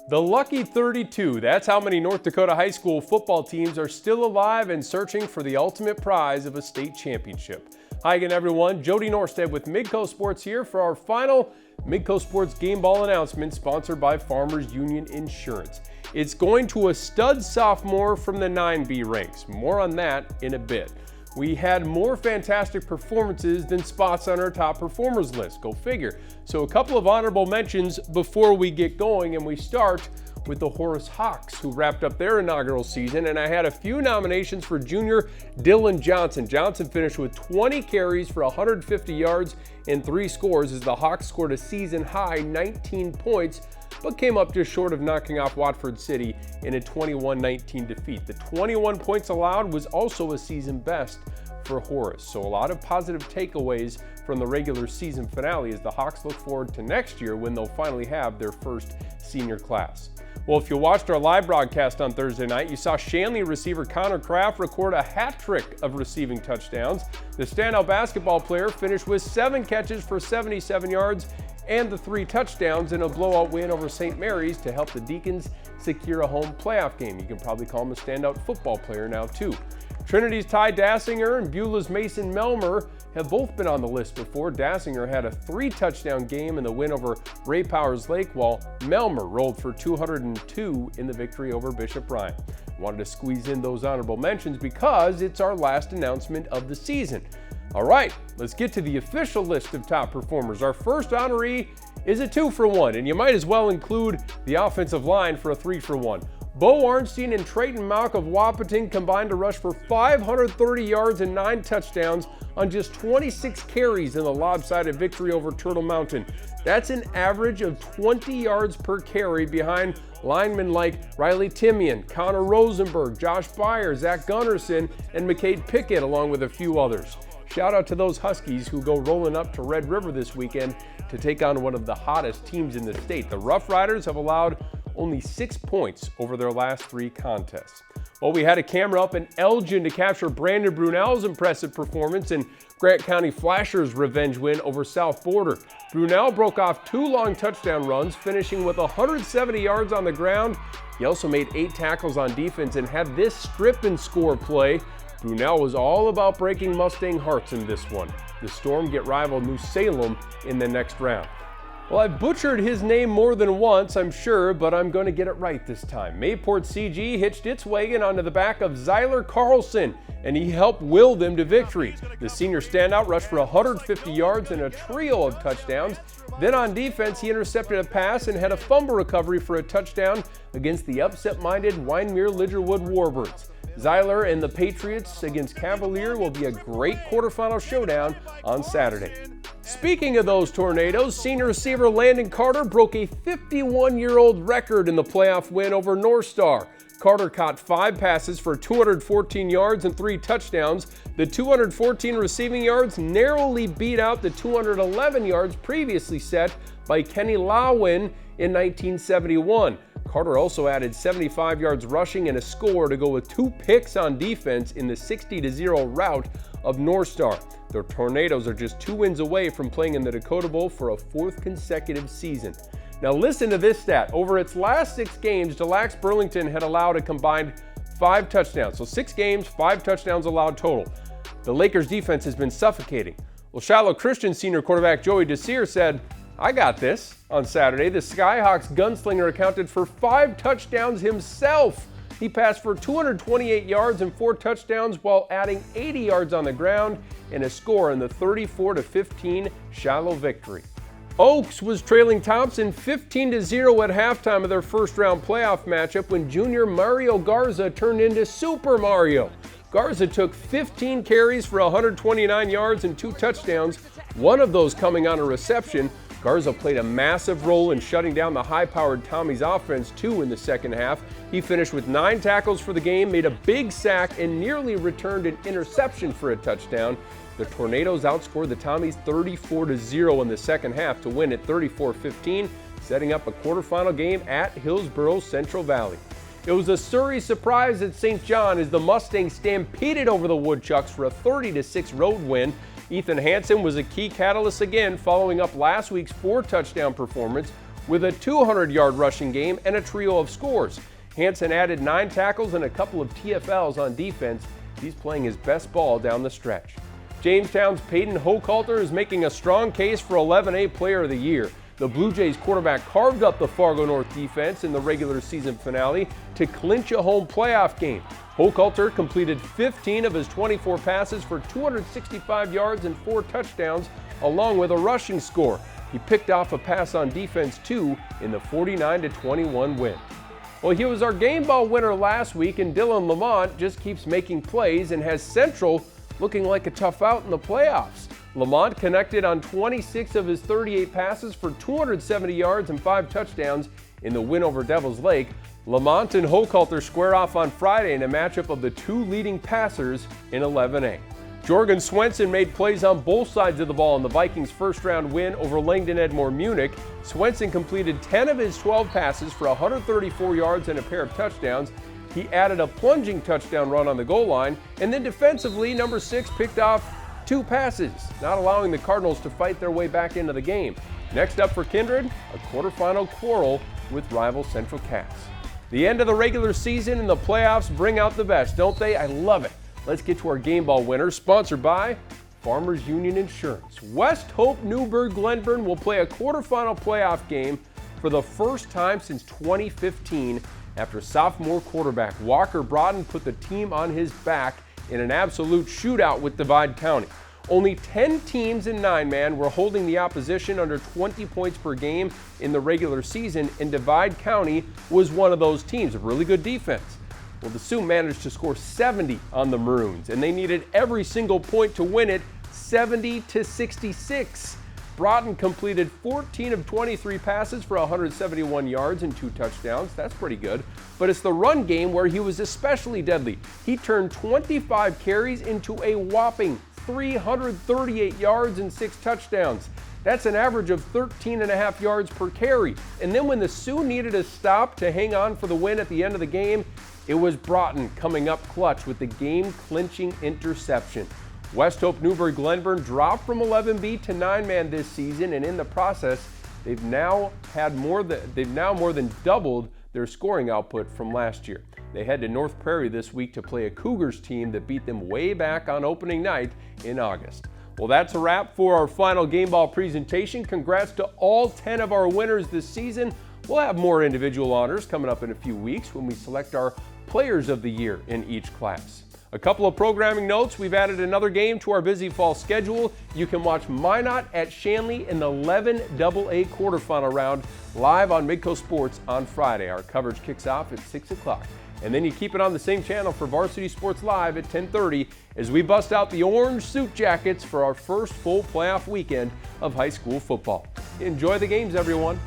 The lucky 32, that's how many North Dakota high school football teams are still alive and searching for the ultimate prize of a state championship. Hi again everyone, Jody Norstedt with Midco Sports here for our final Midco Sports game ball announcement sponsored by Farmers Union Insurance. It's going to a stud sophomore from the 9B ranks. More on that in a bit. We had more fantastic performances than spots on our top performers list, go figure. So a couple of honorable mentions before we get going, and we start with the Horace Hawks, who wrapped up their inaugural season, and I had a few nominations for junior Dylan Johnson. Johnson finished with 20 carries for 150 yards and 3 scores as the Hawks scored a season high 19 points, but came up just short of knocking off Watford City in a 21-19 defeat. The 21 points allowed was also a season best for Horace. So a lot of positive takeaways from the regular season finale as the Hawks look forward to next year when they'll finally have their first senior class. Well, if you watched our live broadcast on Thursday night, you saw Shanley receiver Connor Kraft record a hat trick of receiving touchdowns. The standout basketball player finished with 7 catches for 77 yards and the 3 touchdowns in a blowout win over St. Mary's to help the Deacons secure a home playoff game. You can probably call him a standout football player now too. Trinity's Ty Dassinger and Beulah's Mason Melmer have both been on the list before. Dassinger had a 3-touchdown game in the win over Ray Powers Lake, while Melmer rolled for 202 in the victory over Bishop Ryan. Wanted to squeeze in those honorable mentions because it's our last announcement of the season. All right, let's get to the official list of top performers. Our first honoree is a 2-for-1, and you might as well include the offensive line for a 3-for-1. Bo Arnstein and Trayton Malk of Wahpeton combined to rush for 530 yards and 9 touchdowns on just 26 carries in the lopsided victory over Turtle Mountain. That's an average of 20 yards per carry behind linemen like Riley Timian, Connor Rosenberg, Josh Byer, Zach Gunnarsson, and McCade Pickett, along with a few others. Shout out to those Huskies who go rolling up to Red River this weekend to take on one of the hottest teams in the state. The Rough Riders have allowed only 6 points over their last 3 contests. Well, we had a camera up in Elgin to capture Brandon Brunel's impressive performance and Grant County Flashers' revenge win over South Border. Brunel broke off 2 long touchdown runs, finishing with 170 yards on the ground. He also made 8 tackles on defense and had this strip and score play. Brunel was all about breaking Mustang hearts in this one. The Storm get rival New Salem in the next round. Well, I've butchered his name more than once, I'm sure, but I'm going to get it right this time. Mayport CG hitched its wagon onto the back of Zyler Carlson, and he helped will them to victory. The senior standout rushed for 150 yards and a trio of touchdowns. Then on defense, he intercepted a pass and had a fumble recovery for a touchdown against the upset-minded Wyndmere-Lidgerwood Warbirds. Zyler and the Patriots against Cavalier will be a great quarterfinal showdown on Saturday. Speaking of those tornadoes, senior receiver Landon Carter broke a 51-year-old record in the playoff win over North Star. Carter caught 5 passes for 214 yards and 3 touchdowns. The 214 receiving yards narrowly beat out the 211 yards previously set by Kenny Lawin in 1971. Carter also added 75 yards rushing and a score to go with 2 picks on defense in the 60-0 rout of North Star. The Tornadoes are just 2 wins away from playing in the Dakota Bowl for a 4th consecutive season. Now listen to this stat. Over its last 6 games, Delax Burlington had allowed a combined 5 touchdowns. So 6 games, 5 touchdowns allowed total. The Lakers defense has been suffocating. Well, Shiloh Christian senior quarterback Joey Desir said, "I got this." On Saturday, the Skyhawks gunslinger accounted for 5 touchdowns himself. He passed for 228 yards and 4 touchdowns while adding 80 yards on the ground and a score in the 34-15 Shiloh victory. Oaks was trailing Thompson 15-0 at halftime of their first-round playoff matchup when junior Mario Garza turned into Super Mario. Garza took 15 carries for 129 yards and 2 touchdowns, one of those coming on a reception. Garza played a massive role in shutting down the high-powered Tommy's offense, too, in the second half. He finished with 9 tackles for the game, made a big sack, and nearly returned an interception for a touchdown. The Tornadoes outscored the Tommies 34-0 in the second half to win at 34-15, setting up a quarterfinal game at Hillsboro Central Valley. It was a Surrey surprise at St. John as the Mustangs stampeded over the Woodchucks for a 30-6 road win. Ethan Hansen was a key catalyst again, following up last week's 4-touchdown performance. with a 200-yard rushing game and a trio of scores. Hansen added 9 tackles and a couple of TFLs on defense. He's playing his best ball down the stretch. Jamestown's Peyton Hochhalter is making a strong case for 11A Player of the Year. The Blue Jays quarterback carved up the Fargo North defense in the regular season finale to clinch a home playoff game. Hochhalter completed 15 of his 24 passes for 265 yards and 4 touchdowns, along with a rushing score. He picked off a pass on defense too in the 49-21 win. Well, he was our game ball winner last week, and Dylan Lamont just keeps making plays and has Central looking like a tough out in the playoffs. Lamont connected on 26 of his 38 passes for 270 yards and 5 touchdowns in the win over Devils Lake. Lamont and Hochhalter square off on Friday in a matchup of the 2 leading passers in 11A. Jorgen Swenson made plays on both sides of the ball in the Vikings' first-round win over Langdon Edmore Munich. Swenson completed 10 of his 12 passes for 134 yards and a pair of touchdowns. He added a plunging touchdown run on the goal line, and then defensively, number 6 picked off 2 passes, not allowing the Cardinals to fight their way back into the game. Next up for Kindred, a quarterfinal quarrel with rival Central Cass. The end of the regular season and the playoffs bring out the best, don't they? I love it. Let's get to our game ball winners, sponsored by Farmers Union Insurance. Westhope-Newburg-Glenburn will play a quarterfinal playoff game for the first time since 2015 after sophomore quarterback Walker Braaten put the team on his back in an absolute shootout with Divide County. Only 10 teams in 9-man were holding the opposition under 20 points per game in the regular season, and Divide County was one of those teams. A really good defense. Well, the Sioux managed to score 70 on the Maroons, and they needed every single point to win it, 70-66. Braaten completed 14 of 23 passes for 171 yards and 2 touchdowns. That's pretty good. But it's the run game where he was especially deadly. He turned 25 carries into a whopping 338 yards and 6 touchdowns. That's an average of 13.5 yards per carry. And then when the Sioux needed a stop to hang on for the win at the end of the game, it was Braaten coming up clutch with the game-clinching interception. Westhope-Newburg-Glenburn dropped from 11B to 9-man this season, and in the process, they've now more than doubled their scoring output from last year. They head to North Prairie this week to play a Cougars team that beat them way back on opening night in August. Well, that's a wrap for our final game ball presentation. Congrats to all 10 of our winners this season. We'll have more individual honors coming up in a few weeks when we select our Players of the Year in each class. A couple of programming notes. We've added another game to our busy fall schedule. You can watch Minot at Shanley in the 11AA quarterfinal round live on Midco Sports on Friday. Our coverage kicks off at 6 o'clock. And then you keep it on the same channel for Varsity Sports Live at 10:30 as we bust out the orange suit jackets for our first full playoff weekend of high school football. Enjoy the games, everyone.